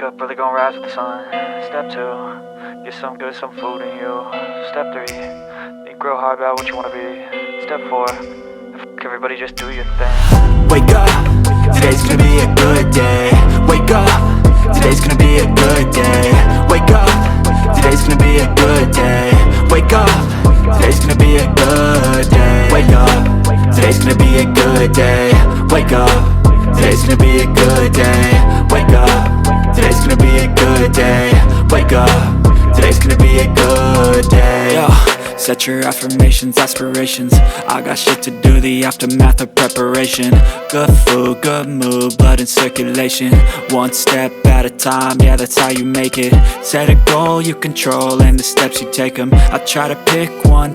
up, really gonna rise with the sun. Step 2, get some good, some food in you. Step 3, think real hard about what you wanna be. Step 4, fuck everybody, just do your thing. Wake up, today's gonna be a good day. Wake up, today's gonna be a good day. Wake up, today's gonna be a good day. Wake up, today's gonna be a good day. Wake up, today's gonna be a good day. Wake up, today's gonna be a good day. Wake up, today's gonna be a good day. Wake up, today's gonna be a good day. Yo, set your affirmations, aspirations. I got shit to do, the aftermath of preparation. Good food, good mood, blood in circulation. One step at a time, yeah, that's how you make it. Set a goal you control and the steps you take them. I try to pick one